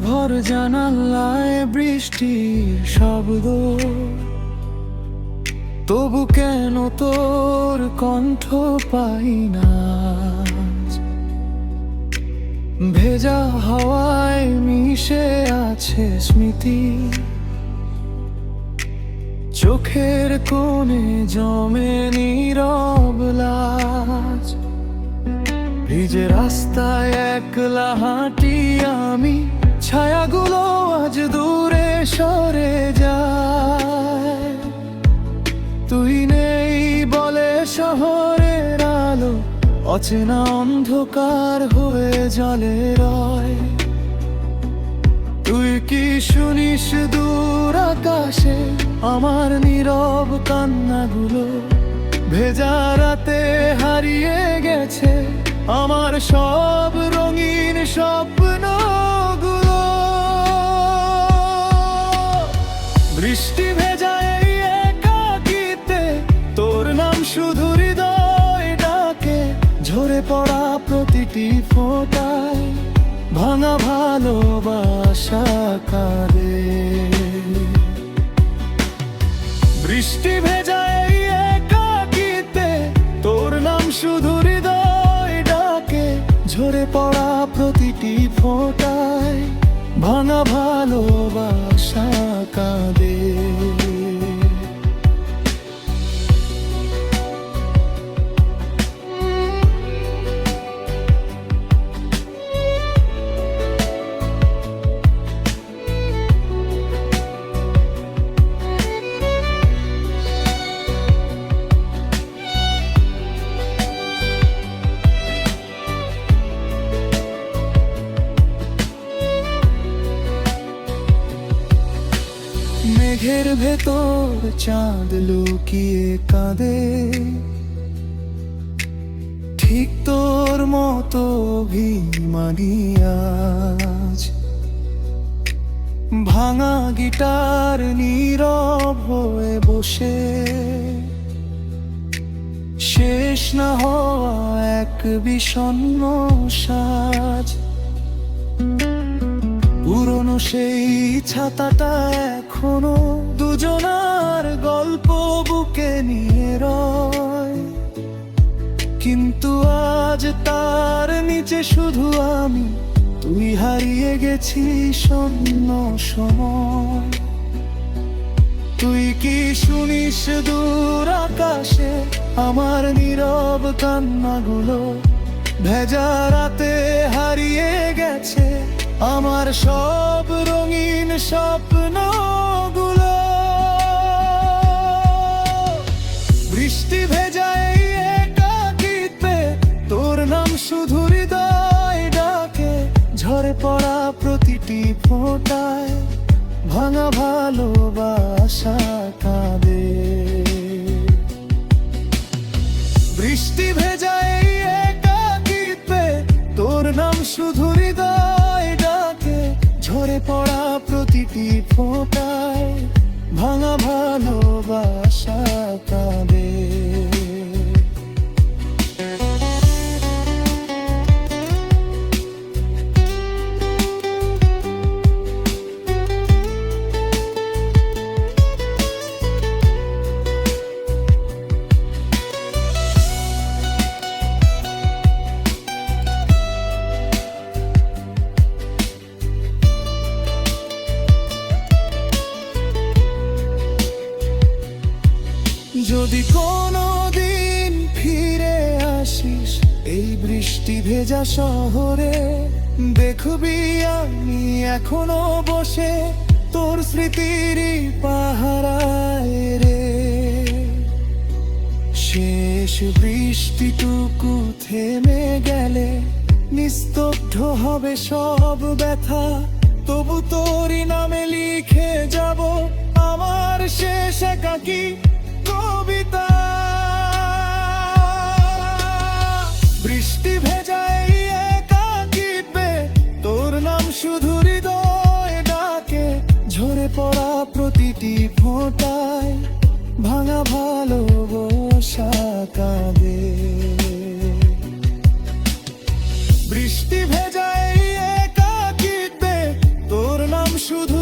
ভর জানালায় বৃষ্টির শব্দ, তবু কেন তোর কণ্ঠ পাই না। ভেজা হাওয়ায় মিশে আছে স্মৃতি, চোখের কোণে জমে নীরব লাজ। ভিজে রাস্তায় একলা হাঁটি আমি, ছায়াগুলো আজ দূরে সরে যায়। তুই নেই বলে শহরের আলো অচেনা অন্ধকার হয়ে জলে রয়। তুই কি শুনিস দূর আকাশে আমার নীরব কান্নাগুলো? ভেজা রাতে হারিয়ে গেছে আমার সব রঙিন স্বপ্নগুলো। বৃষ্টি ভেজা এই একাকিতে তোর নাম শুধু হৃদয় ডাকে। ঝরে পড়া প্রতিটি ফোঁটায় ভাঙা ভালোবাসা কাঁদে। বৃষ্টি ভেজা এই একাকিতে তোর নাম শুধু হৃদয় ডাকে। ঝরে পড়া প্রতিটি ফোঁটায় ভাঙা ভালোবাসা কাঁদে। মেঘের ভেতর চাঁদ লুকিয়ে কাঁদে, ঠিক তোর মতো অভিমানী আজ। ভাঙা গিটার নীরব হয়ে বসে, শেষ না হওয়া এক বিষণ্ণ সাজ। পুরনো সেই ছাতাটা এখনো দুজনার গল্প বুকে নিয়ে রয়, কিন্তু আজ তার নিচে শুধু আমি। তুই হারিয়ে গেছিস শূন্য সময়। তুই কি শুনিস দূর আকাশে আমার নীরব কান্নাগুলো? ভেজা রাতে হারিয়ে গেছে আমার সব রঙিন স্বপ্নগুলো। বৃষ্টি ভেজা এই একাকিতে তোর নাম শুধু হৃদয় ডাকে। ঝরে পড়া প্রতিটি ফোঁটায় ভাঙা ভালোবাসা কাঁদে। বৃষ্টি ভেজা এই একাকিতে তোর নাম শুধু হৃদয় ডাকে। ঝরে পড়া প্রতিটি ফোঁটায় ভাঙা ভালোবাসা কাঁদে। যদি কোনোদিন ফিরে আসিস এই বৃষ্টি ভেজা শহরে, দেখবি আমি এখনো বসে তোর স্মৃতিরই পাহারায় রে। শেষ বৃষ্টিটুকু থেমে গেলে নিস্তব্ধ হবে সব ব্যথা। তবু তোরই নামে লিখে যাব আমার শেষ একাকী কবিতা। বৃষ্টি ভেজা এই একাকিতে তোর নাম শুধু হৃদয় ডাকে। ঝরে পড়া প্রতিটি ফোঁটায় ভাঙা ভালোবাসা কাঁদে। বৃষ্টি ভেজা এই একাকিতে শুধু